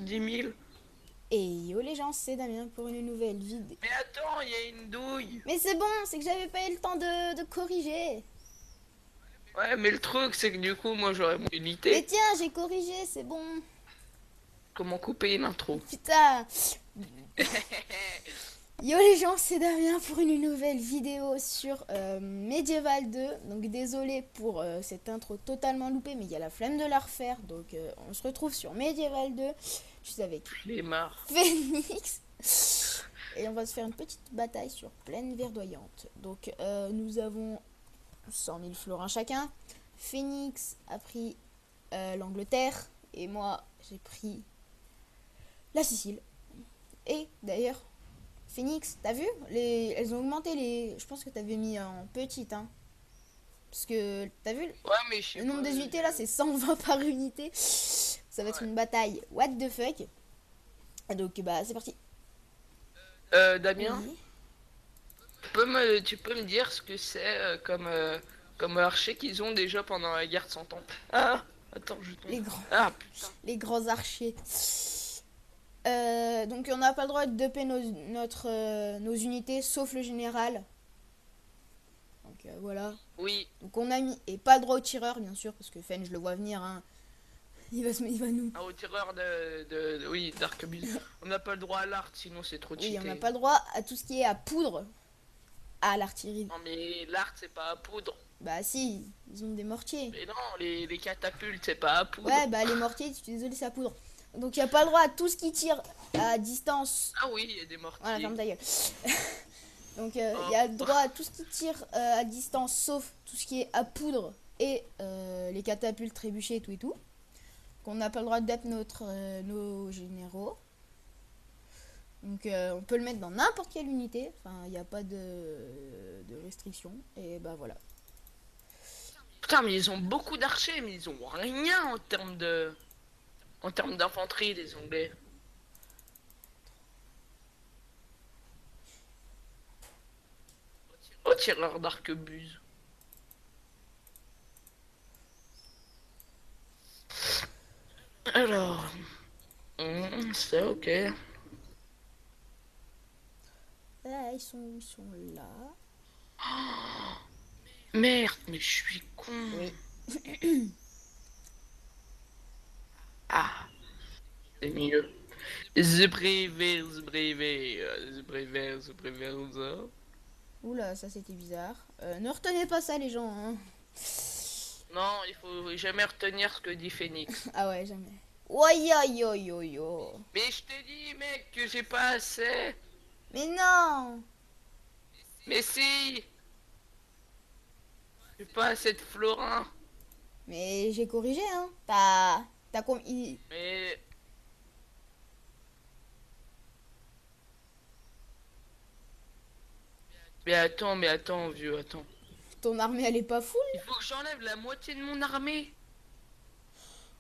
10 000. Et yo les gens, c'est Damien pour une nouvelle vidéo. Mais attends, il y a une douille. Mais c'est bon, c'est que j'avais pas eu le temps de corriger. Ouais, mais le truc, c'est que du coup, moi, j'aurais mon Mais unité. tiens, j'ai corrigé, c'est bon. Comment couper une intro? Putain. Yo les gens, c'est Damien pour une nouvelle vidéo sur Medieval 2. Donc désolé pour cette intro totalement loupée, mais il y a la flemme de la refaire. Donc on se retrouve sur Medieval 2. Je suis avec Flemmard. Phoenix. Et on va se faire une petite bataille sur plaine verdoyante. Donc nous avons 100 000 florins chacun. Phoenix a pris l'Angleterre. Et moi j'ai pris la Sicile. Et d'ailleurs, Phoenix, t'as vu elles ont augmenté les... Je pense que t'avais mis en petite, hein. Parce que, t'as vu Ouais, mais je le sais nombre pas. des unités là, c'est 120 par unité. Ça va être Ouais. une bataille. What the fuck. Donc, bah, c'est parti. Damien, Oui. tu peux me dire ce que c'est comme archer qu'ils ont déjà pendant la guerre de 100 ans? Ah, attends, je tombe. Les grands, Ah, putain. les grands archers. Donc, on n'a pas le droit de doper nos unités, sauf le général. Donc, voilà. Oui. Donc, on a mis... Et pas le droit au tireur, bien sûr, parce que Fen, je le vois venir, hein. Il va nous... Ah, au tireur oui, d'arquebuse. On n'a pas le droit à l'art, sinon c'est trop Oui, on n'a cheaté. pas le droit à tout ce qui est à poudre à l'artillerie. Non, mais l'art, c'est pas à poudre. Bah si, ils ont des mortiers. Mais non, les catapultes, c'est pas à poudre. Ouais, bah les mortiers, je suis désolé, c'est à poudre. Donc il n'y a pas le droit à tout ce qui tire à distance. Ah oui, il y a des Voilà, ferme mortiers. ta gueule. Donc il y a le Oh. droit à tout ce qui tire à distance, sauf tout ce qui est à poudre et les catapultes, trébuchets et tout et tout. Donc on n'a pas le droit d'être nos généraux. Donc on peut le mettre dans n'importe quelle unité. Enfin, il n'y a pas de restriction. Et bah voilà. Putain, mais ils ont beaucoup d'archers, mais ils ont rien en termes d'infanterie, les Anglais. Oh, tireur d'arquebuse. Alors, c'est ok. Là, ils sont là. Merde, mais je suis con. Oui. Ah, c'est mieux. The Oula, ça c'était bizarre. Ne retenez pas ça les gens, hein. Non, il faut jamais retenir ce que dit Phoenix. Ah ouais, jamais. Oi, yo, yo, yo. Mais je t'ai dit, mec, que j'ai pas assez. Mais non. Mais si, j'ai pas assez de florins. Mais j'ai corrigé, hein. T'as combien? Mais, mais attends, vieux, attends. Ton armée elle est pas full? Il faut que j'enlève la moitié de mon armée.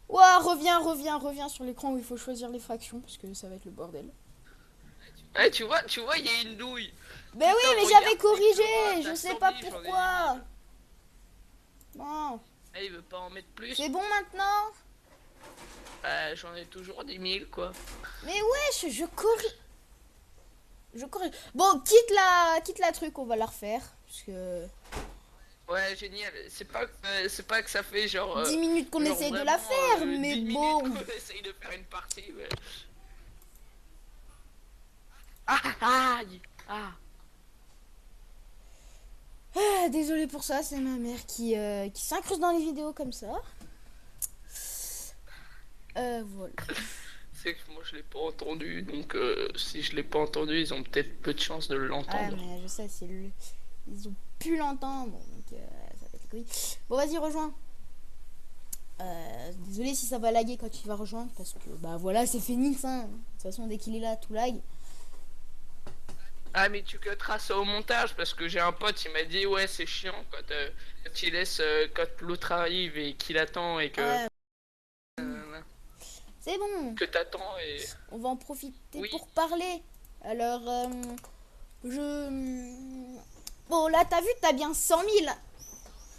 Ouah, reviens sur l'écran où il faut choisir les fractions parce que ça va être le bordel. Ouais, tu vois, il y a une douille. Ben oui, Putain, mais j'avais regarde, tes florins, corrigé. Je t'as sais 100 pas 000, j'en ai 10 pourquoi. 000. Bon, Ah, il veut pas en mettre c'est plus. bon maintenant. J'en ai toujours 10 000, quoi. Mais wesh, je corrige. Je corrige. Bon, quitte la truc, on va la refaire parce que Ouais, génial. C'est pas que ça fait 10 minutes qu'on genre essaye de la vraiment faire, mais 10 minutes bon. qu'on essaye de faire une partie. Ouais. Ah, aïe. Ah. Ah, désolé pour ça, c'est ma mère qui s'incruste dans les vidéos comme ça. Voilà. C'est que moi je l'ai pas entendu, donc si je l'ai pas entendu, ils ont peut-être peu de chance de Ah, l'entendre. mais je sais, ils ont pu l'entendre, donc ça va être les couilles. Bon, vas-y, rejoins. Désolé si ça va laguer quand tu vas rejoindre, parce que bah voilà, c'est Phoenix, hein. De toute façon, dès qu'il est là, tout lag. Ah, mais tu cutteras ça au montage parce que j'ai un pote, il m'a dit ouais, c'est chiant quand il laisse quand l'autre arrive et qu'il attend et Ouais, euh, c'est bon. que t'attends et On va en profiter oui. pour parler. Alors, je... Bon, là, t'as vu, t'as bien 100 000.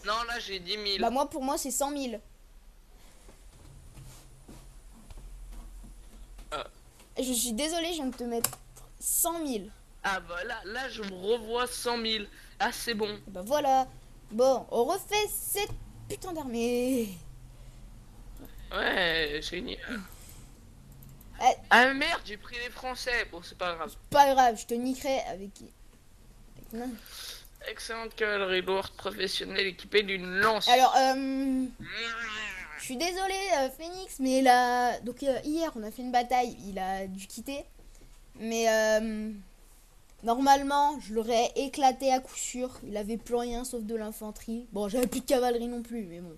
Non, là j'ai 10 000. Bah moi, pour moi, c'est 100 000. je suis désolée, je viens de te mettre 100 000. Ah bah là je me revois 100 000. Ah c'est bon. Et bah voilà. Bon, on refait cette putain d'armée. Ouais, génial. Eh, Ah merde, j'ai pris les Français. Bon, c'est pas grave. pas grave, je te niquerai avec... Non. Excellente cavalerie lourde professionnelle équipée d'une lance. Alors, je suis désolée, Phoenix, mais là... Donc, hier, on a fait une bataille, il a dû quitter. Mais, normalement, je l'aurais éclaté à coup sûr. Il avait plus rien sauf de l'infanterie. Bon, j'avais plus de cavalerie non plus, mais bon.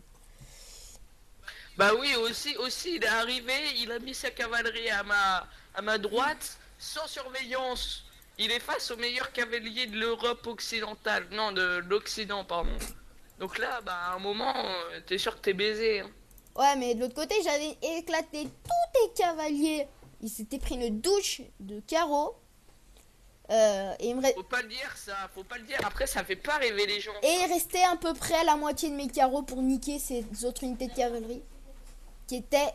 Bah oui, aussi, il est arrivé, il a mis sa cavalerie à ma droite, sans surveillance. Il est face au meilleur cavalier de l'Europe occidentale. Non, de l'Occident, pardon. Donc là, bah, à un moment, t'es sûr que t'es baisé. Hein. Ouais, mais de l'autre côté, j'avais éclaté tous les cavaliers. Ils s'étaient pris une douche de carreaux. Et Faut pas le dire, ça, faut pas le dire. Après, ça fait pas rêver les gens. et il restait à peu près la moitié de mes carreaux pour niquer ces autres unités de cavalerie. Qui étaient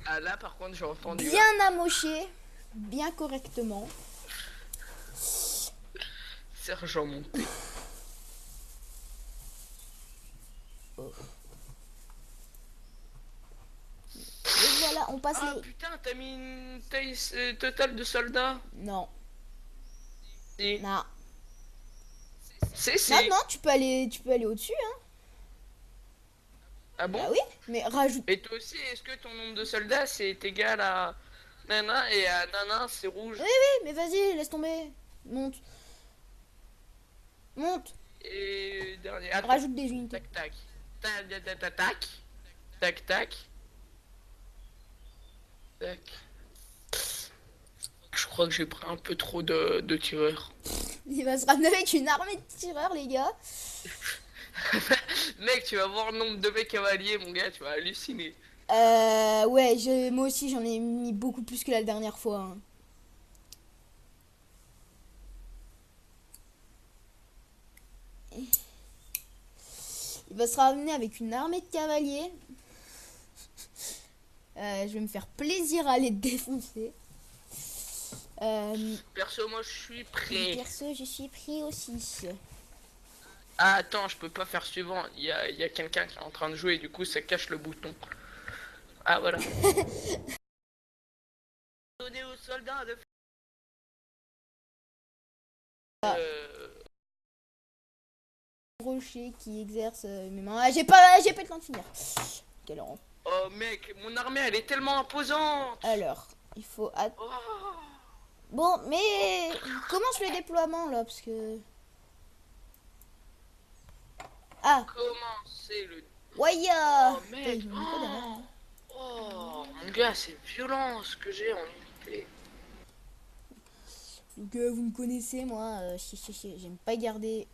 Ah là, par contre, j'ai entendu. bien amochées, bien correctement. Sergent monté. Et voilà, on passe Ah les... putain, t'as mis une taille totale de soldats. Non, Si. non. Si. Maintenant, tu peux aller au-dessus, hein. Ah bon? Bah oui, mais rajoute... Et toi aussi, est-ce que ton nombre de soldats c'est égal à Nana et à Nana c'est rouge? Oui, oui, mais vas-y, laisse tomber. Monte. Monte. Et dernier. Attends. Rajoute des unités. Tac tac. Tac tac tac tac. Tac tac. Tac. Tac. Je crois que j'ai pris un peu trop de tireurs. Il va se ramener avec une armée de tireurs, les gars. Mec, tu vas voir le nombre de mes cavaliers, mon gars, tu vas halluciner. Ouais, moi aussi j'en ai mis beaucoup plus que la dernière fois, hein. Il va se ramener avec une armée de cavaliers. Je vais me faire plaisir à les défoncer. Perso, moi je suis prêt. Perso, je suis pris aussi. Ah, attends, je peux pas faire suivant. Il y a quelqu'un qui est en train de jouer, du coup ça cache le bouton. Ah, voilà. Donner aux soldats de. Rocher qui exerce mes mains. Ah, j'ai pas le temps de finir. Quelle honte. Oh mec, mon armée elle est tellement imposante. Alors, il faut... Oh. Bon, mais... Commence le déploiement, là, parce que... Ah, Comment c'est le... Waya. Oh mec. Oh mon gars, c'est violent ce que j'ai en unité. Donc, vous me connaissez, moi, j'aime pas garder...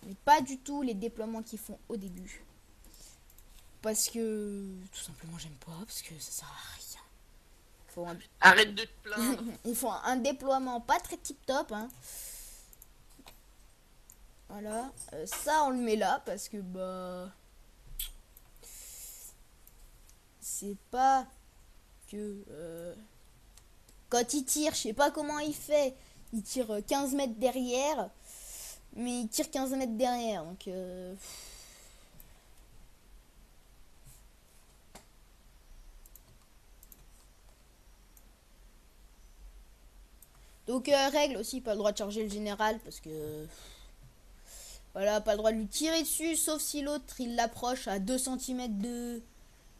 Mais pas du tout les déploiements qu'ils font au début. Parce que... Tout simplement, j'aime pas, parce que ça sert à rien. Arrête de te plaindre. Ils font un déploiement pas très tip top, hein. Voilà, ça on le met là parce que bah c'est pas que quand il tire, je sais pas comment il fait, il tire 15 mètres derrière, mais il tire 15 mètres derrière, donc règle aussi, pas le droit de charger le général parce que voilà, pas le droit de lui tirer dessus, sauf si l'autre il l'approche à 2 cm de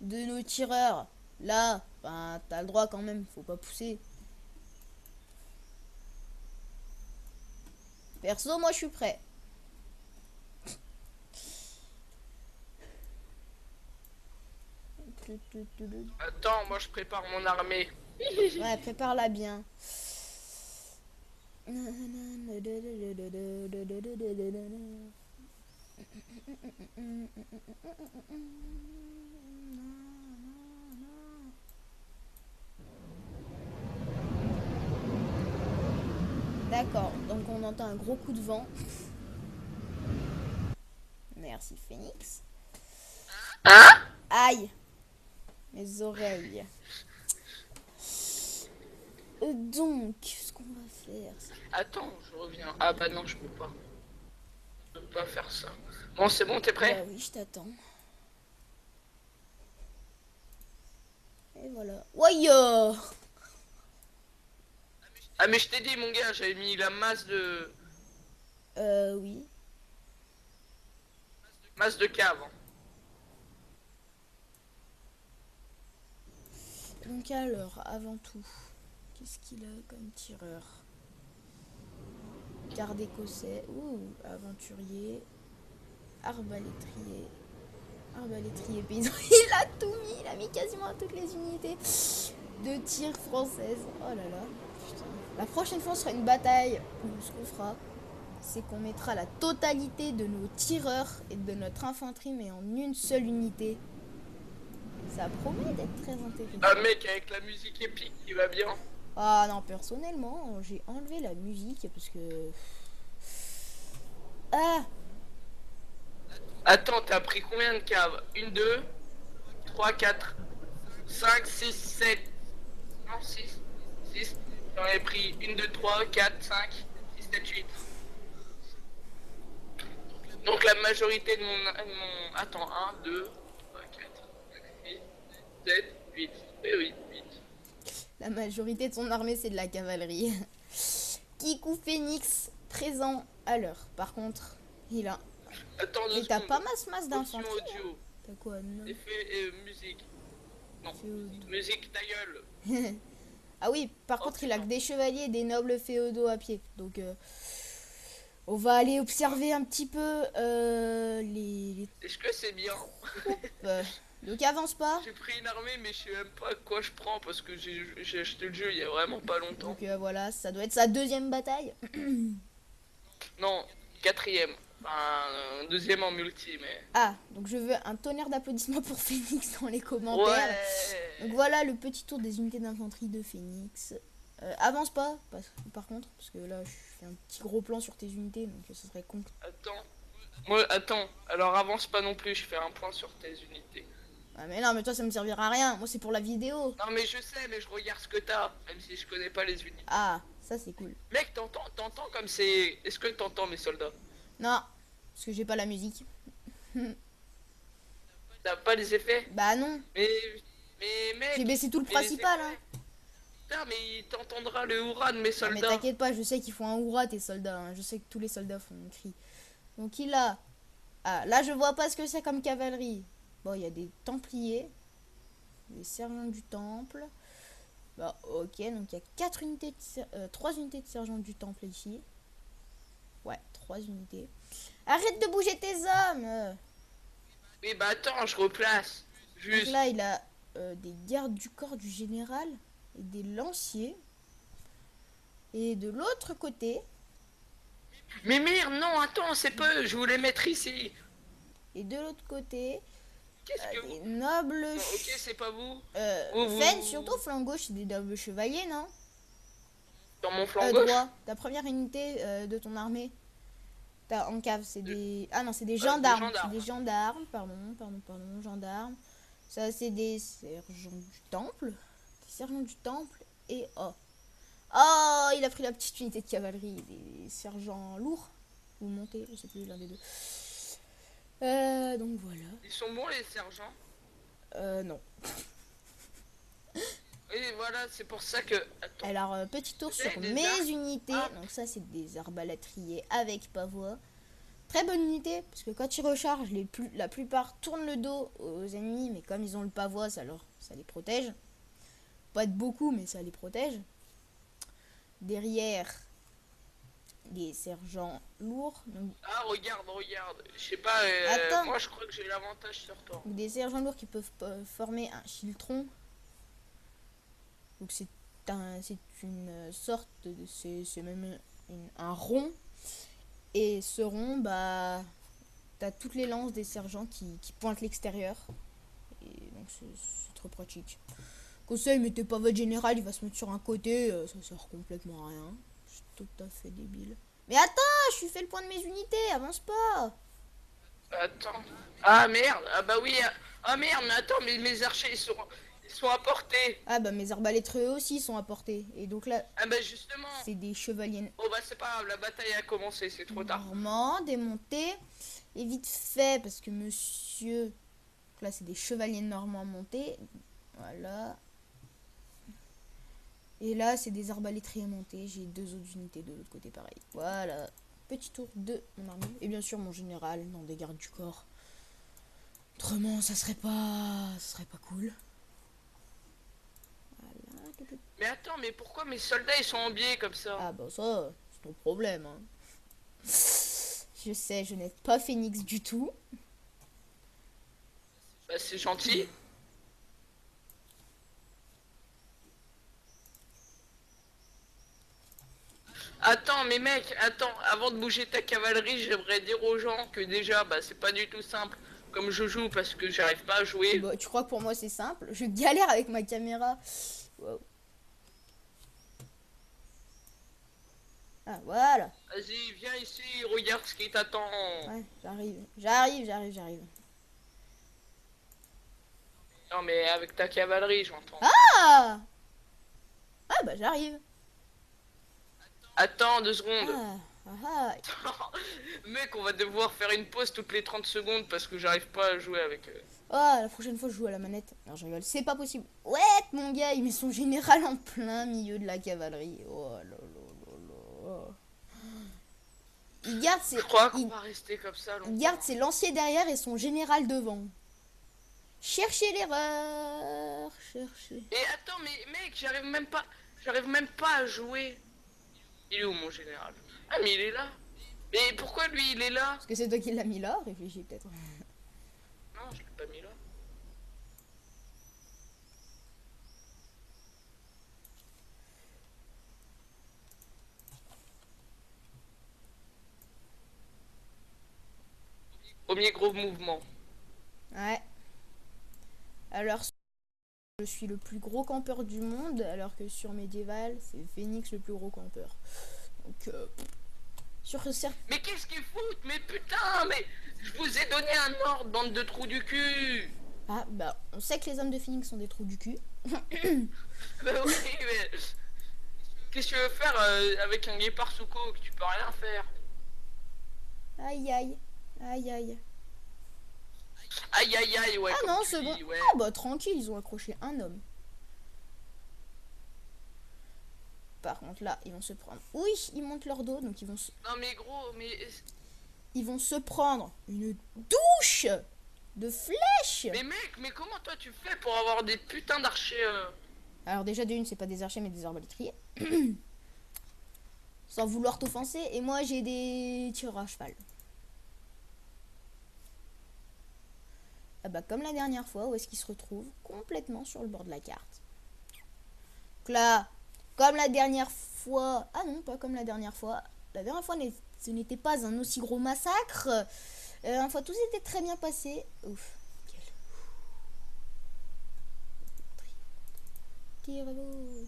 nos tireurs. Là, ben, t'as le droit quand même, faut pas pousser. Perso, moi je suis prêt. Attends, moi je prépare mon armée. Ouais, prépare-la bien. D'accord, donc on entend un gros coup de vent. Merci Phoenix. Hein? Aïe, mes oreilles. Donc, ce qu'on va faire... Attends, je reviens. Ah bah non, je peux pas. Je peux pas faire ça. Bon, c'est bon, t'es Bah prêt? oui, je t'attends. Et voilà. Ouais, Ah mais je t'ai dit mon gars, j'avais mis la oui. masse de cave, hein. Donc alors, avant tout, qu'est-ce qu'il a comme tireur? Garde écossais, aventurier, arbalétrier, arbalétrier paysan. Il a tout mis, il a mis quasiment toutes les unités de tir françaises. Oh là là, putain. La prochaine fois, ce sera une bataille où ce qu'on fera, c'est qu'on mettra la totalité de nos tireurs et de notre infanterie, mais en une seule unité. Ça promet d'être très intéressant. Ah mec, avec la musique épique qui va bien. Ah non, personnellement, j'ai enlevé la musique parce que... Ah, Attends, t'as pris combien de caves? 1, 2, 3, 4, 5, 6, 7. Non, 6. 6. J'en ai pris 1, 2, 3, 4, 5, 6, 7, 8. Donc la majorité de mon... Attends, 1, 2, 3, 4, 5, 6, 7, 8. Eh oui, 8. la majorité de son armée, c'est de la cavalerie. Kikou Phoenix, présent à l'heure. Par contre, il a... Attends 2 Mais t'as secondes. pas masse Option d'infanterie. audio. T'as quoi, non? Effet musique. Non. Féodaux. Musique, ta gueule. Ah oui, par contre, il a que des chevaliers et des nobles féodaux à pied. Donc, on va aller observer un petit peu les Est-ce que c'est bien? troupes. Donc, avance pas. J'ai pris une armée, mais je sais même pas quoi je prends parce que j'ai acheté le jeu il y a vraiment pas longtemps. Donc, voilà, ça doit être sa deuxième bataille. Non, quatrième. Enfin, deuxième en multi, mais. Ah, donc je veux un tonnerre d'applaudissements pour Phoenix dans les commentaires. Ouais. Donc voilà le petit tour des unités d'infanterie de Phoenix. Avance pas, par contre, parce que là je fais un petit gros plan sur tes unités, donc ça serait con. Attends. Moi, attends. Alors avance pas non plus, je fais un point sur tes unités. Ah mais non, mais toi ça me servira à rien, moi c'est pour la vidéo. Non, mais je sais, mais je regarde ce que t'as, même si je connais pas les unités. Ah, ça c'est cool. Mec, t'entends comme c'est. Est-ce que t'entends mes soldats? Non, parce que j'ai pas la musique. T'as pas les effets? Bah non, Mais mec. j'ai baissé tout le mais les principal, hein. effets- Putain, mais il t'entendra le hurrah de mes Ah, mais soldats. t'inquiète pas, je sais qu'ils font un hurrah tes soldats, hein. Je sais que tous les soldats font un cri. Donc il a... Ah, là je vois pas ce que c'est comme cavalerie. Bon, il y a des templiers, des sergents du temple. Bah ok, donc il y a 4 unités de 3 unités de sergents du temple ici. Ouais, 3 unités. Arrête de bouger tes hommes. Oui, bah attends, je replace. Donc Juste. là, il a des gardes du corps du général et des lanciers. Et de l'autre côté, Mais merde, non, attends, c'est peu, je voulais mettre ici. et de l'autre côté, Qu'est-ce que des vous... nobles... Non, ok, c'est pas vous. Fen, surtout flanc gauche, c'est des nobles chevaliers, non? Dans mon flanc gauche. Droit, ta première unité de ton armée. T'as en cave, c'est des... Ah non, c'est des des gendarmes. gendarmes. C'est des gendarmes, pardon, gendarmes. Ça, c'est des sergents du temple. Des sergents du temple et... Oh. Oh, il a pris la petite unité de cavalerie. Des sergents lourds. Ou montés, je sais plus, l'un des deux. Donc voilà. Ils sont bons les sergents. Non. Et voilà, c'est pour ça que... Attends. Alors, petit tour Vous avez sur des mes arcs. unités. Ah. Donc ça, c'est des arbalétriers avec pavois. Très bonne unité, parce que quand ils rechargent, la plupart tournent le dos aux ennemis, mais comme ils ont le pavois, ça les protège. Pas de beaucoup, mais ça les protège. Derrière, des sergents lourds. Donc, Ah, regarde. Je sais pas, Attends. moi je crois que j'ai l'avantage sur toi. des sergents lourds qui peuvent former un schiltron. Donc c'est une sorte de... C'est même un rond. Et ce rond, bah... T'as toutes les lances des sergents qui pointent l'extérieur. Et donc c'est trop pratique. Conseil, mettez pas votre général, il va se mettre sur un côté. Ça sert complètement à rien. C'est tout à fait débile. Mais attends, je suis fait le point de mes unités, avance pas. Attends. Ah merde, ah bah oui. Ah merde, mais attends, mais mes archers ils sont... Ils sont à portée. Ah bah mes arbalètes eux aussi sont à portée. Et donc là, Ah bah justement. c'est des chevaliers Oh bah c'est pas grave, la bataille a commencé, c'est trop tard. normands démontés. Et vite fait, parce que monsieur... Donc là, c'est des chevaliers normands montés. Voilà. Et là, c'est des arbalétriers montés. J'ai deux autres unités de l'autre côté, pareil. Voilà. Petit tour de mon armée. Et bien sûr, mon général, non, des gardes du corps. Autrement, ça serait pas... Ça serait pas cool. Voilà. Mais attends, mais pourquoi mes soldats ils sont en biais comme ça? Ah bah ça, c'est ton problème. Hein. Je sais, je n'aide pas Phoenix du tout. Bah c'est gentil. Attends, mais mec, attends, avant de bouger ta cavalerie, j'aimerais dire aux gens que déjà, bah c'est pas du tout simple comme je joue parce que j'arrive pas à jouer. Bah, tu crois que pour moi c'est simple? Je galère avec ma caméra. Wow. Ah voilà. Vas-y, viens ici, regarde ce qui t'attend. Ouais, j'arrive. Non mais avec ta cavalerie, j'entends. Ah! Ah bah j'arrive. Attends 2 secondes. Ah, ah, Mec, on va devoir faire une pause toutes les 30 secondes parce que j'arrive pas à jouer avec eux. ah, la prochaine fois je joue à la manette. Non, je rigole, c'est pas possible. Ouais, mon gars, il met son général en plein milieu de la cavalerie. Oh là là là là. Il garde ses, Je crois qu'on il, va rester comme ça il longtemps. garde ses lanciers derrière et son général devant. Cherchez l'erreur, cherchez. Et attends, mais mec, j'arrive même pas à jouer. Il est où mon général? Ah mais il est là. Mais pourquoi lui il est là? Parce que c'est toi qui l'as mis là, réfléchis peut-être. Non, je l'ai pas mis là. Premier gros mouvement. Ouais. Alors, je suis le plus gros campeur du monde, alors que sur Medieval, c'est Phoenix le plus gros campeur. Donc, sur ce Mais qu'est-ce qu'ils foutent? Mais putain, mais je vous ai donné un ordre, bande de trous du cul. Ah, bah, on sait que les hommes de Phoenix sont des trous du cul. Bah oui, mais qu'est-ce que tu veux faire avec un guépard sous coque? Tu peux rien faire. Aïe, aïe. Aïe, aïe. Aïe aïe aïe, ouais, Ah comme non, tu c'est bon. dis, ouais. Ah bah, tranquille, ils ont accroché un homme. Par contre, là, ils vont se prendre... Oui, ils montent leur dos, donc Non mais gros, mais ils vont se prendre une douche de flèches. mec, mais comment toi tu fais pour avoir des putains d'archers Alors déjà, de une, c'est pas des archers, mais des arbalétriers. Sans vouloir t'offenser. Et moi, j'ai des tireurs à cheval. Ah bah, comme la dernière fois, où est-ce qu'ils se retrouvent? Complètement sur le bord de la carte. Donc là, comme la dernière fois... Ah non, pas comme la dernière fois. La dernière fois, ce n'était pas un aussi gros massacre. Une fois, tout s'était très bien passé. Ouf. Tire-le.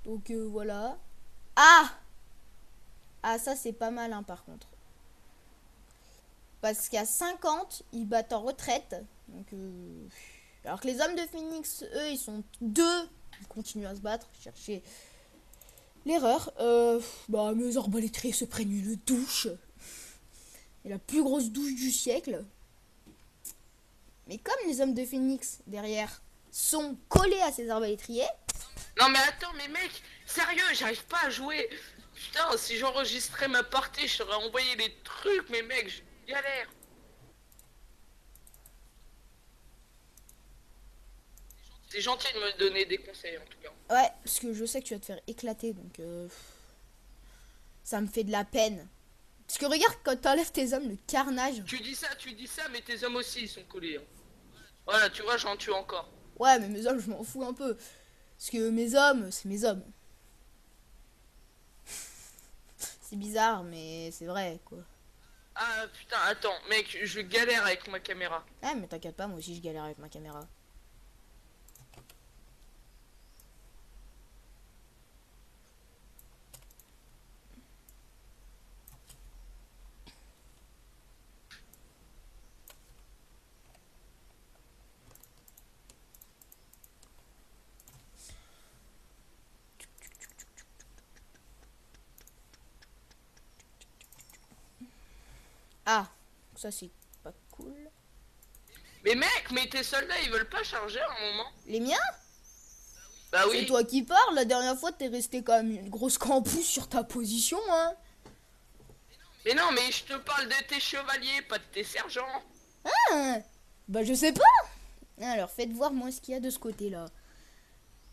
Donc voilà. Ah! Ah, ça c'est pas mal hein, par contre. Parce qu'à 50, ils battent en retraite. Donc, alors que les hommes de Phoenix, eux, ils sont deux. Ils continuent à se battre, chercher l'erreur. Bah, mes arbalétriers se prennent une douche. Et la plus grosse douche du siècle. Mais comme les hommes de Phoenix, derrière, sont collés à ces arbalétriers... Non mais attends, mais mec, sérieux, j'arrive pas à jouer. Putain, si j'enregistrais ma partie, je t'aurais envoyé les trucs, mais mec, je galère. C'est gentil de me donner des conseils en tout cas. Ouais, parce que je sais que tu vas te faire éclater, donc... ça me fait de la peine. Parce que regarde, quand t'enlèves tes hommes, le carnage... Tu dis ça, mais tes hommes aussi, ils sont collés. Hein. Voilà, tu vois, j'en tue encore. Ouais, mais mes hommes, je m'en fous un peu. Parce que mes hommes, c'est mes hommes. C'est bizarre, mais c'est vrai, quoi. Ah putain, attends, mec, je galère avec ma caméra. Ah, mais t'inquiète pas, moi aussi, je galère avec ma caméra. Ah, ça c'est pas cool. Mais mec, mais tes soldats, ils veulent pas charger à un moment? Les miens? Bah C'est oui. toi qui parles, la dernière fois t'es resté quand même une grosse campus sur ta position, hein. Mais non, mais je te parle de tes chevaliers, pas de tes sergents. Ah, bah je sais pas. Alors faites voir moi ce qu'il y a de ce côté-là.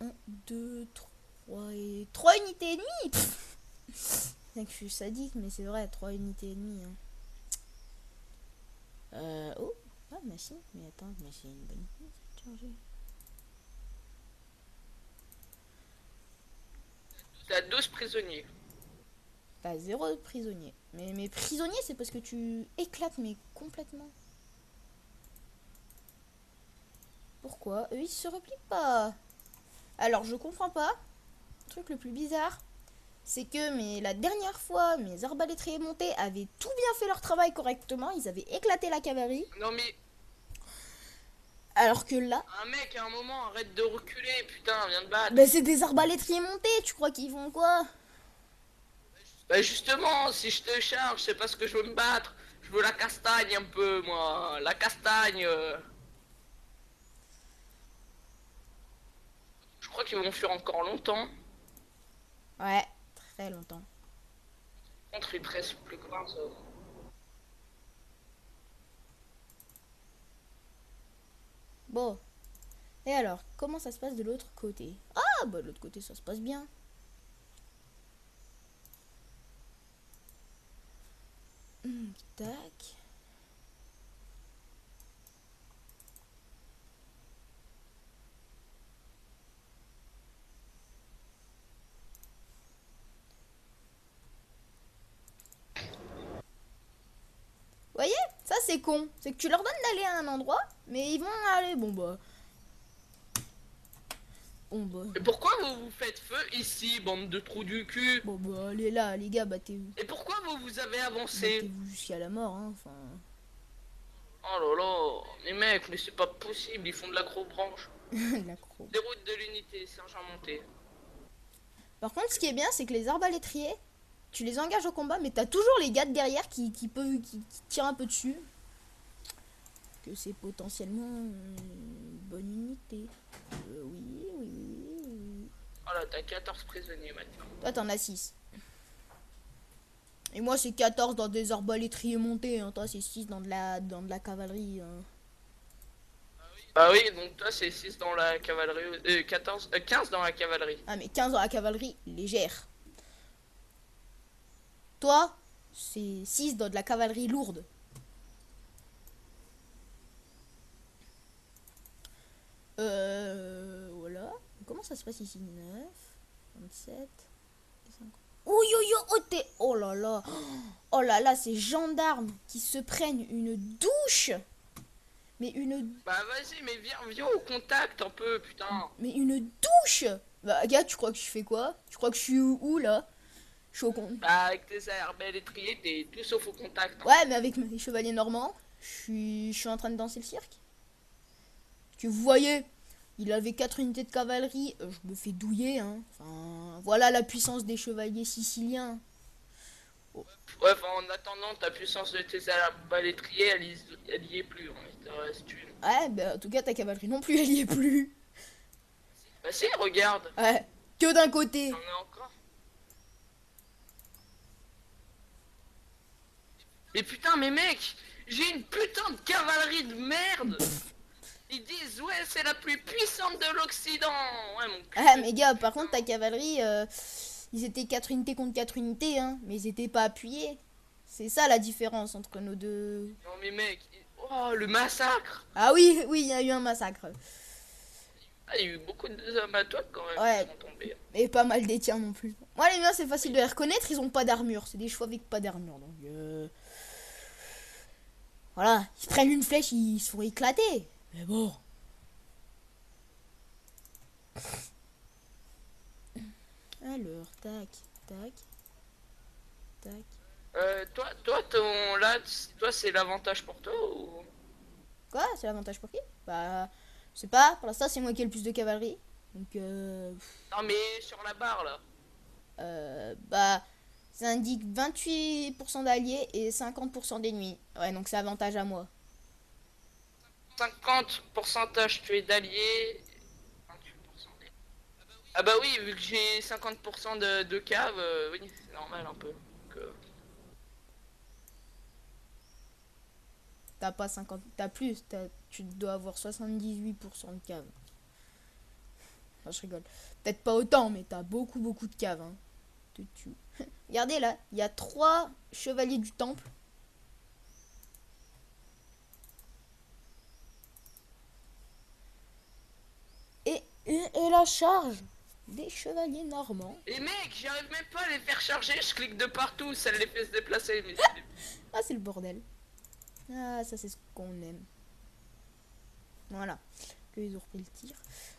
1, 2, 3 et... 3 unités et demie. C'est que je suis sadique, mais c'est vrai, 3 unités et demie. Hein. Oh, ah, mais si, mais attends, mais c'est une bonne idée ça de charger. T'as 12 prisonniers. T'as 0 prisonnier. Mais mes prisonniers, c'est parce que tu éclates, mais complètement. Pourquoi eux, ils se replient pas? Alors, je comprends pas. Le truc le plus bizarre, c'est que la dernière fois, mes arbalétriers montés avaient tout bien fait leur travail correctement. Ils avaient éclaté la cavalerie. Non mais, Alors que là, un mec, à un moment, arrête de reculer, putain, viens de battre. bah, c'est des arbalétriers montés. Tu crois qu'ils font quoi? Bah justement, si je te charge, c'est parce que je veux me battre. Je veux la castagne un peu, moi. La castagne. Je crois qu'ils vont fuir encore longtemps. Ouais, très longtemps. Contre, il te reste plus que 20 hommes. Bon. Et alors, comment ça se passe de l'autre côté? Ah, bah de l'autre côté, ça se passe bien. Tac. Voyez, ça c'est con. C'est que tu leur donnes d'aller à un endroit, mais ils vont aller. Bon bah. Bon bah. Et pourquoi vous vous faites feu ici, bande de trous du cul? Bon bah, allez là, les gars, battez-vous. Et pourquoi vous avez avancé? Battez-vous jusqu'à la mort, hein. Enfin. Oh là là, les mecs, mais c'est pas possible, ils font de l'accrobranche. L'accro. Déroute de l'unité, sergent monté. Par contre, ce qui est bien, c'est que les arbalétriers, tu les engages au combat, mais t'as toujours les gars de derrière qui tirent un peu dessus. Que c'est potentiellement une bonne unité. Oui, oui, oui, oui. Voilà, t'as 14 prisonniers maintenant. Toi, t'en as 6. Et moi, c'est 14 dans des arbalétriers montés. Hein. Toi, c'est 6 dans de la cavalerie. Hein. Bah oui, donc toi c'est 6 dans la cavalerie, 15 dans la cavalerie. Ah, mais 15 dans la cavalerie légère. Toi, c'est 6 dans de la cavalerie lourde. Voilà. Comment ça se passe ici? 9, 27, 50. Oh yo yo, oh t'es... Oh là là. Oh là là, ces gendarmes qui se prennent une douche. Mais une... Bah vas-y, mais viens au contact un peu, putain. Mais une douche. Bah gars, tu crois que je fais quoi? Tu crois que je suis où là? Je suis au compte. Bah avec tes arbalétriers, t'es tout sauf au contact. Hein. Ouais, mais avec mes chevaliers normands, je suis en train de danser le cirque. Que vous voyez, il avait 4 unités de cavalerie, je me fais douiller, hein. Enfin, voilà la puissance des chevaliers siciliens. Ouais, enfin en attendant, ta puissance de tes arbalétriers, elle y est plus, hein. Il te reste une. Ouais, bah en tout cas ta cavalerie non plus, elle y est plus. Bah si, regarde. Ouais, que d'un côté. T'en as encore. Mais putain, mais mec, j'ai une putain de cavalerie de merde. Ils disent ouais c'est la plus puissante de l'Occident. Ouais mon cul. Ah mais gars, par contre ta cavalerie, ils étaient 4 unités contre 4 unités, hein. Mais ils étaient pas appuyés. C'est ça la différence entre nos deux. Non mais mec, oh le massacre. Ah oui, oui, il y a eu un massacre. Ah, il y a eu beaucoup d'hommes à toi quand même Ouais. qui sont tombés. Et pas mal des tiens non plus. Moi les miens c'est facile de les reconnaître, ils ont pas d'armure. C'est des chevaux avec pas d'armure. Donc voilà, ils se prennent une flèche, ils se font éclater. Mais bon. Alors, tac, tac, tac. Toi ton là, toi c'est l'avantage pour toi ou? Quoi? C'est l'avantage pour qui? Bah, je sais pas, pour l'instant c'est moi qui ai le plus de cavalerie. Donc, Non mais sur la barre là. bah, Ça indique 28% d'alliés et 50% d'ennemis. Ouais, donc c'est avantage à moi. 50% tué d'alliés. 28% Ah bah oui, vu que j'ai 50% de cave, oui, c'est normal un peu. Donc, T'as pas 50, t'as plus, tu dois avoir 78% de cave. Enfin, je rigole. Peut-être pas autant, mais t'as beaucoup, beaucoup de cave. Hein. Regardez là, il y a 3 chevaliers du temple. Et la charge des chevaliers normands. Et mec, j'arrive même pas à les faire charger, je clique de partout, ça les fait se déplacer. Mais Ah, c'est le bordel. Ah, ça, c'est ce qu'on aime. Voilà. Que ils ont repris le tir.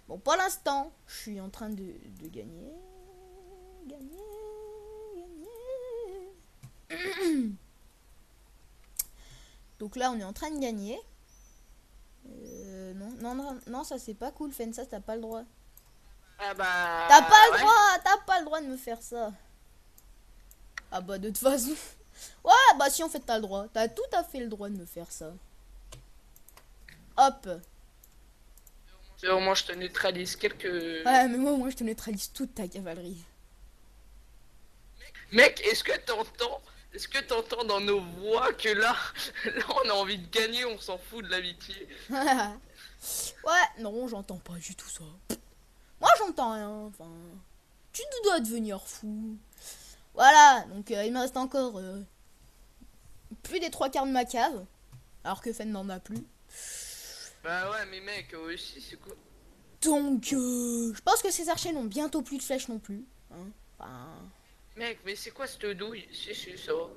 Bon, pour l'instant, je suis en train de gagner. Gagner. Gagner. Donc là, on est en train de gagner. Non, non, non, non, ça c'est pas cool, Fensas, t'as pas le droit. Ah bah... Ouais. T'as pas le droit de me faire ça. Ah bah de toute façon. Ouais, bah si en fait t'as le droit. T'as tout à fait le droit de me faire ça. Hop. Au moins je te neutralise quelques... Ouais, mais moi je te neutralise toute ta cavalerie. Mec, est-ce que t'entends dans nos voix que là, là on a envie de gagner, on s'en fout de l'amitié. Ouais, non, j'entends pas du tout ça. Moi j'entends rien, enfin... Tu dois devenir fou. Voilà, donc il me reste encore plus des 3 quarts de ma cave. Alors que Fen n'en a plus. Bah ouais, mais mec, aussi c'est quoi? Donc, je pense que ces archers n'ont bientôt plus de flèches non plus. Hein. Enfin... Mec, mais c'est quoi cette douille? Si, ça va.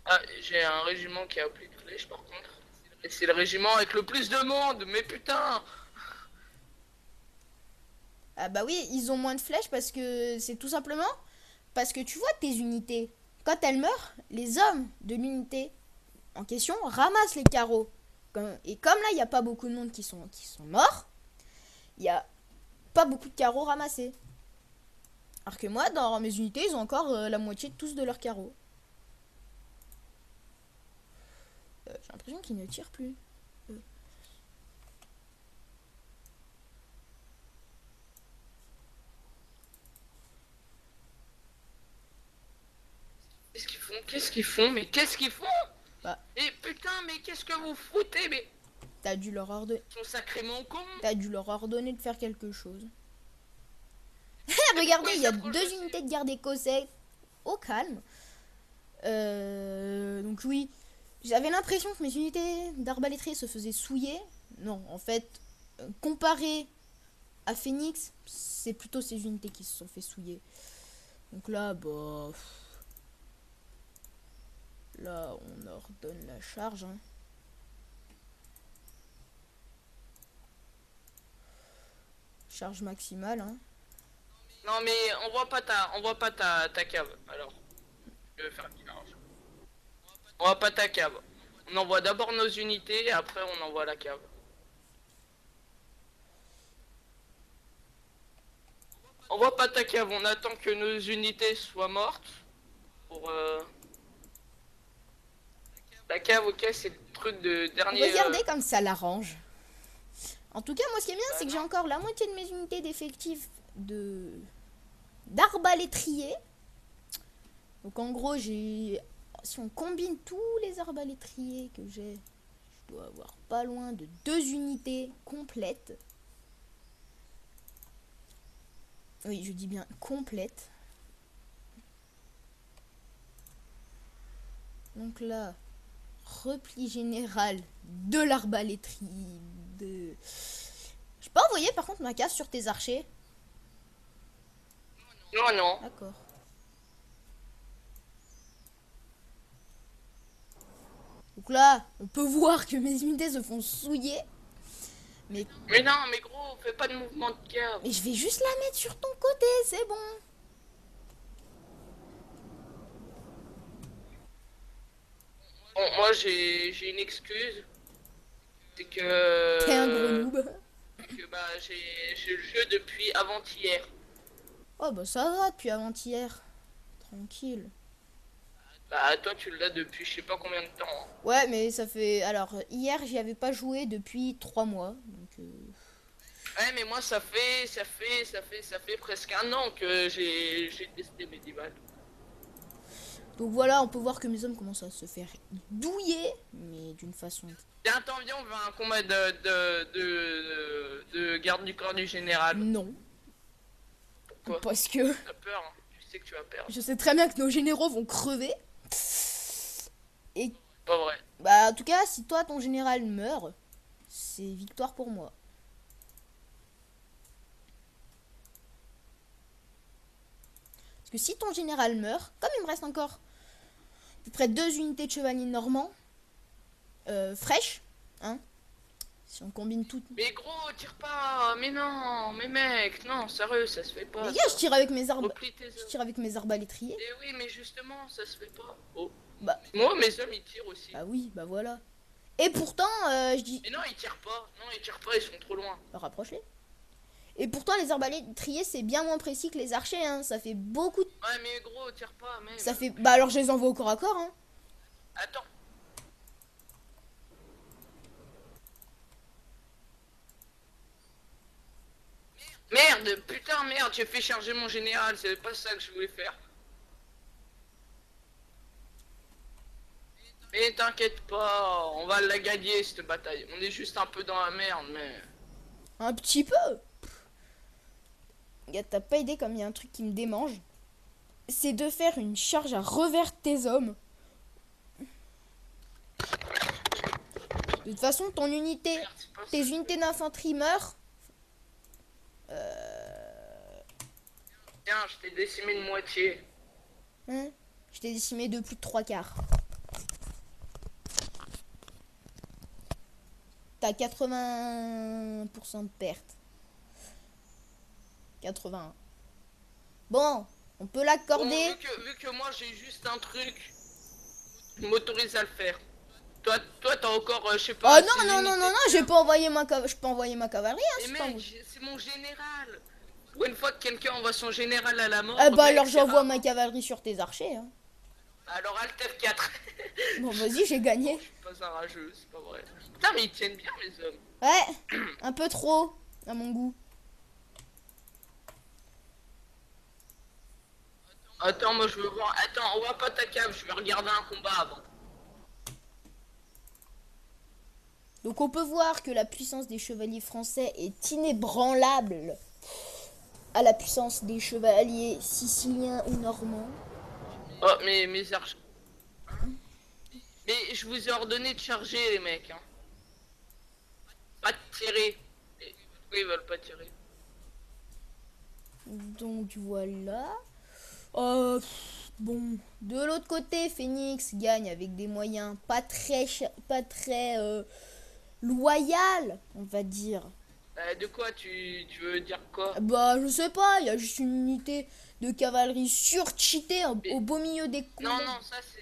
Ah, j'ai un régiment qui a plus de flèches par contre. Et c'est le régiment avec le plus de monde, mais putain! Ah bah oui, ils ont moins de flèches parce que c'est tout simplement parce que tu vois tes unités. Quand elles meurent, les hommes de l'unité en question ramassent les carreaux. Et comme là, il n'y a pas beaucoup de monde qui sont morts, il n'y a pas beaucoup de carreaux ramassés. Alors que moi, dans mes unités, ils ont encore la moitié de tous de leurs carreaux. J'ai l'impression qu'ils ne tirent plus. Qu'est-ce qu'ils font? Qu'est-ce qu'ils font? Mais qu'est-ce qu'ils font? Bah, Et putain, mais qu'est-ce que vous foutez? Mais t'as dû leur ordonner. ils sont sacrément cons! T'as dû leur ordonner de faire quelque chose. Mais Regardez, pourquoi il ils y a s'approchent 2 aussi? unités de garde écossais au calme. Donc oui, j'avais l'impression que mes unités d'arbalétriers se faisaient souiller. Non, en fait, comparé à Phoenix, c'est plutôt ces unités qui se sont fait souiller. Donc là, bah... Là, on ordonne la charge. Hein. Charge maximale. Hein. Non mais on voit pas ta cave. Alors, je vais faire une charge. On voit pas ta cave. On envoie d'abord nos unités et après on envoie la cave. On voit pas ta cave, on attend que nos unités soient mortes. Pour la cave, ok, c'est le truc de dernier. Regardez comme ça l'arrange. En tout cas, moi, ce qui est bien, Bah c'est que j'ai non. encore la moitié de mes unités d'effectifs d'arbalétriers. Donc en gros, si on combine tous les arbalétriers que j'ai, je dois avoir pas loin de 2 unités complètes. Oui, je dis bien complètes. Donc là, repli général de l'arbalétrie. Je peux envoyer par contre ma case sur tes archers. Non, non. D'accord. Donc là, on peut voir que mes unités se font souiller. Mais Non, mais gros, fais pas de mouvement de cave. je vais juste la mettre sur ton côté, c'est bon. Bon, moi j'ai une excuse. C'est que. T'es un gros noob. Que bah j'ai le jeu depuis avant-hier. Oh bah ça va depuis avant-hier. Tranquille. Bah toi tu l'as depuis je sais pas combien de temps, hein. Ouais, mais ça fait... Alors, hier, j'y avais pas joué depuis 3 mois. Donc, Ouais mais moi ça fait presque un an que j'ai testé Medieval. donc voilà, on peut voir que mes hommes commencent à se faire douiller, mais d'une façon... Tiens, t'en viens, on veut un combat de garde du corps du général. Non. Pourquoi? Parce que T'as peur, hein. Tu sais que tu vas perdre. je sais très bien que nos généraux vont crever. Et Pas vrai. bah, en tout cas, si toi, ton général meurt, c'est victoire pour moi. Parce que si ton général meurt, comme il me reste encore à peu près 2 unités de chevaliers normands, fraîches, hein, si on combine tout... Mais gros, tire pas. Mais non, mais mec, non, sérieux, ça se fait pas. Les gars, je tire avec mes Replie tes je hommes. tire avec mes arbalétriers. Eh oui, mais justement, ça se fait pas. Oh. Bah, Moi, mes hommes, ils tirent aussi. bah oui, bah voilà. Et pourtant, je dis... Mais non, ils tirent pas. Non, ils tirent pas, ils sont trop loin. Rapproche-les. Et pourtant, les arbalétriers, c'est bien moins précis que les archers, hein. Ça fait beaucoup... Ouais, mais gros, tire pas, mec. Ça fait... Bah alors, je les envoie au corps à corps, hein. Attends. Merde, putain, merde, j'ai fait charger mon général, c'est pas ça que je voulais faire. Mais t'inquiète pas, on va la gagner cette bataille. On est juste un peu dans la merde, mais... Un petit peu. Gars, t'as pas idée comme il y a un truc qui me démange. C'est de faire une charge à revers de tes hommes. De toute façon, ton unité... Merde, c'est pas Tes ça. unités d'infanterie meurent. Tiens, je t'ai décimé de moitié. Hein, je t'ai décimé de plus de 3/4. T'as 80% de perte. 81. Bon, on peut Bon, l'accorder. vu que moi j'ai juste un truc, je m'autorise à le faire. Toi t'as encore, je sais Oh pas... non, six non, non, non, unités non, de j'ai fer. pas envoyé je peux envoyer ma cavalerie, hein, Mais c'est pas... mec, c'est mon général. Ou une fois que quelqu'un envoie son général à la mort... Ah bah mec, alors c'est j'envoie rare. ma cavalerie sur tes archers, hein. Alors Alt F4. Bon, vas-y, j'ai gagné. Je suis pas un rageux, c'est pas vrai. Putain, mais ils tiennent bien les hommes. Ouais, un peu trop, à mon goût. Attends, moi je veux voir. Attends, on voit pas ta cave, je vais regarder un combat avant. Donc on peut voir que la puissance des chevaliers français est inébranlable à la puissance des chevaliers siciliens ou normands. Oh, mais mes arches. Mais je vous ai ordonné de charger, les mecs. Hein. Pas de tirer. Et pourquoi ils veulent pas tirer? Donc voilà. Bon, de l'autre côté, Phoenix gagne avec des moyens pas très loyal, on va dire. De quoi tu veux dire quoi? Bah, je sais pas, il y a juste une unité de cavalerie surcheatée au beau milieu des combats. Non, non, ça c'est...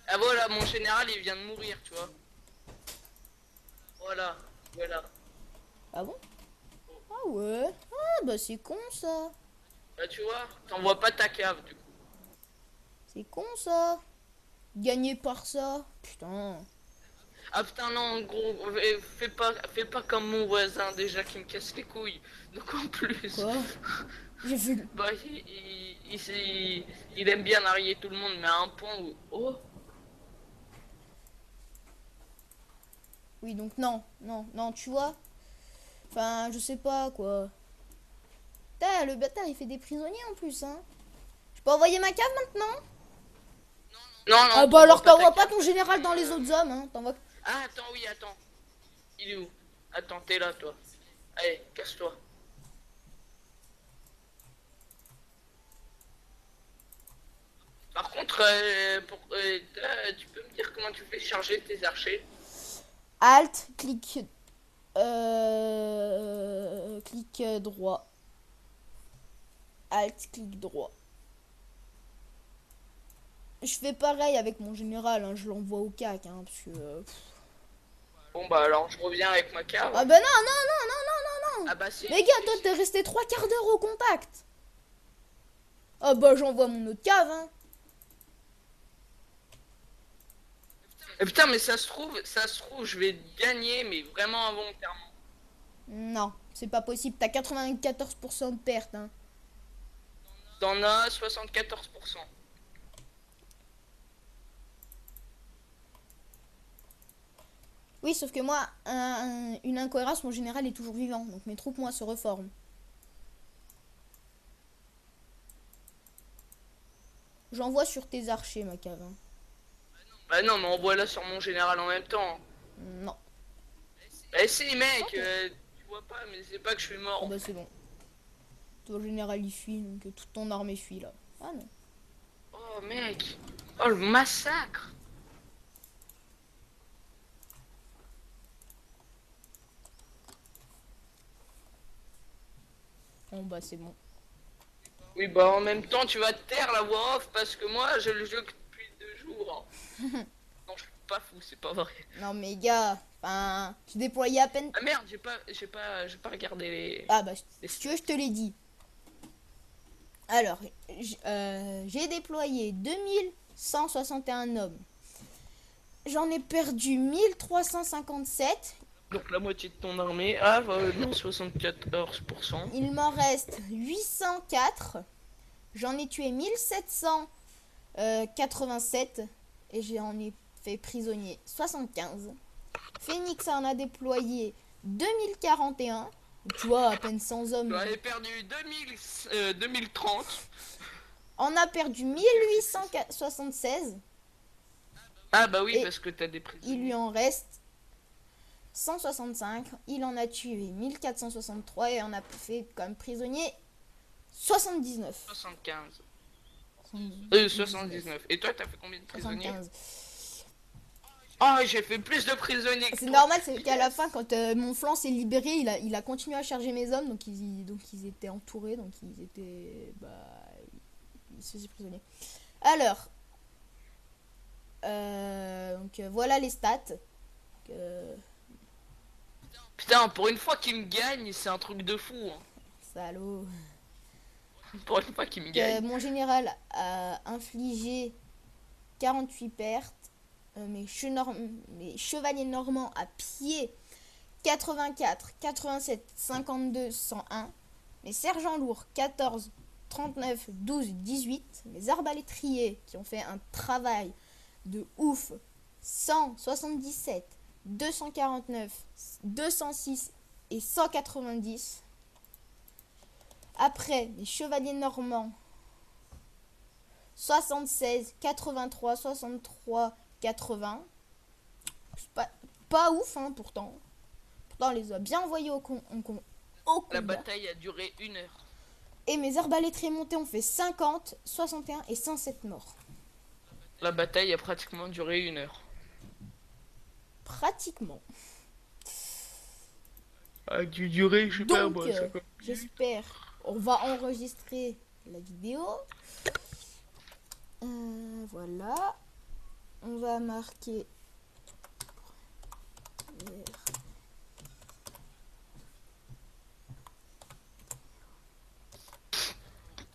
Ah voilà, mon général il vient de mourir, tu vois. Voilà, voilà. Ah bon? Ah ouais. Ah bah c'est con ça. Bah tu vois, t'envoies pas ta cave du coup. C'est con ça. Gagner par ça. Putain. Ah putain non, gros, fais pas comme mon voisin déjà qui me casse les couilles. Donc en plus... Quoi? J'ai vu. Bah il aime bien narguer tout le monde, mais à un point où... Oh. Oui, donc non, non, non, tu vois. Enfin, je sais pas quoi. Putain, le bâtard il fait des prisonniers en plus, hein. Je peux envoyer ma cave maintenant? Non, non. Ah bah alors t'envoies ta pas cave. ton général dans les autres hommes, hein. T'envoies... Ah attends, oui, attends. Il est où? Attends, t'es là toi. Allez, casse-toi. Par contre, tu peux me dire comment tu fais charger tes archers? Alt, clic... clic droit. Alt, clic droit. Je fais pareil avec mon général, hein, je l'envoie au cac, hein, parce que... Bon bah alors je reviens avec ma cave. Ah bah non, non, non, non, non, non, non. Ah bah si. Les gars, toi t'es resté 3/4 d'heure au contact. Ah bah j'envoie mon autre cave, hein. Et putain, mais ça se trouve, je vais gagner, mais vraiment involontairement. Non, c'est pas possible. T'as 94% de perte, hein. T'en as 74%. Oui, sauf que moi, une incohérence, mon général est toujours vivant. Donc mes troupes, moi, se reforment. J'envoie sur tes archers, ma cave, hein. Bah non, mais envoie-la sur mon général en même temps. Non. Bah si, mec, Ok. tu vois pas, mais c'est pas que je suis Oh mort. bah c'est bon. Ton général, il fuit, donc toute ton armée fuit, là. Ah non. Oh, mec. Oh, le massacre. Oh bah c'est bon. Oui, bah en même temps, tu vas te taire la voix off parce que moi, je le joue que depuis 2 jours. Non, je suis pas fou, c'est pas vrai. Non mais gars, enfin, je déployais à peine. Ah merde, j'ai pas regardé Ah bah, les si tu veux, je te l'ai dit. Alors, j'ai déployé 2161 hommes. J'en ai perdu 1357. Donc la moitié de ton armée. Ah, non, 74%. Il m'en reste 804. J'en ai tué 1787. Et j'en ai fait prisonnier 75. Phoenix en a déployé 2041. Tu vois, à peine 100 hommes. J'en ai perdu 2030. On a perdu 1876. Ah bah oui, Et parce que t'as des il prisonniers. lui en reste 165. Il en a tué 1463 et on a fait comme prisonnier 79. 75. 79. 79. Et toi, t'as fait combien de prisonniers? 75. Ah, j'ai fait plus de prisonniers que C'est toi. normal, c'est qu'à la fin, quand mon flanc s'est libéré, il a continué à charger mes hommes, donc ils étaient entourés, donc ils étaient... Bah, ils se faisaient prisonniers. Alors, voilà les stats. Putain, pour une fois qu'il me gagne, c'est un truc de fou. Hein. Salaud. Pour une fois qu'il me gagne. Mon général a infligé 48 pertes. Mes chevaliers normands à pied 84, 87, 52, 101. Mes sergents lourds 14, 39, 12, 18. Mes arbalétriers qui ont fait un travail de ouf 177, 249, 206 et 190. Après, les chevaliers normands 76, 83, 63, 80. Pas ouf, hein, pourtant. Pourtant, on les a bien envoyés au combat. La bataille a duré 1 heure. Et mes arbalétriers montés ont fait 50, 61 et 107 morts. La bataille a pratiquement duré 1 heure. Pratiquement. A dû durer, je sais pas, Donc, moi, ça comme... j'espère. On va enregistrer la vidéo. Voilà. On va marquer.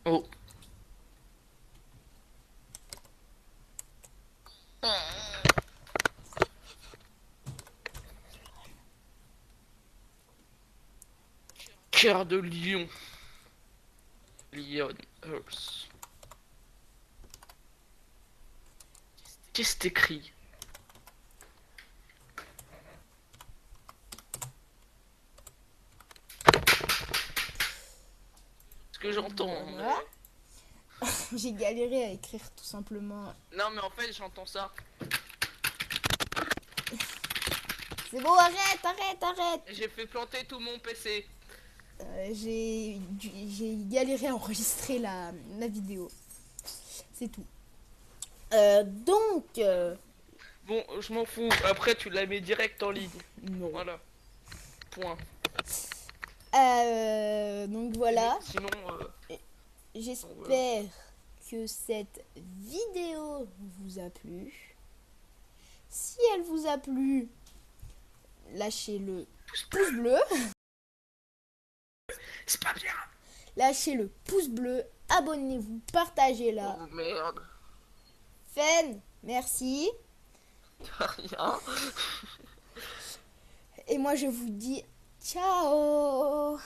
Oh. Cœur de lion. Lion Earth. Qu'est-ce que t'écris? Ce que j'entends. Voilà. J'ai galéré à écrire tout simplement. Non mais en fait j'entends ça. C'est bon, arrête. J'ai fait planter tout mon PC. J'ai galéré à enregistrer la vidéo. C'est tout. Donc, Bon, je m'en fous. Après tu la mets direct en ligne. non. Voilà. Point. Donc voilà. Sinon, J'espère que cette vidéo vous a plu. Si elle vous a plu, lâchez le pouce bleu. c'est pas bien. Lâchez le pouce bleu abonnez-vous, partagez-la. Oh merde. Fen, merci. Rien. Et moi je vous dis ciao.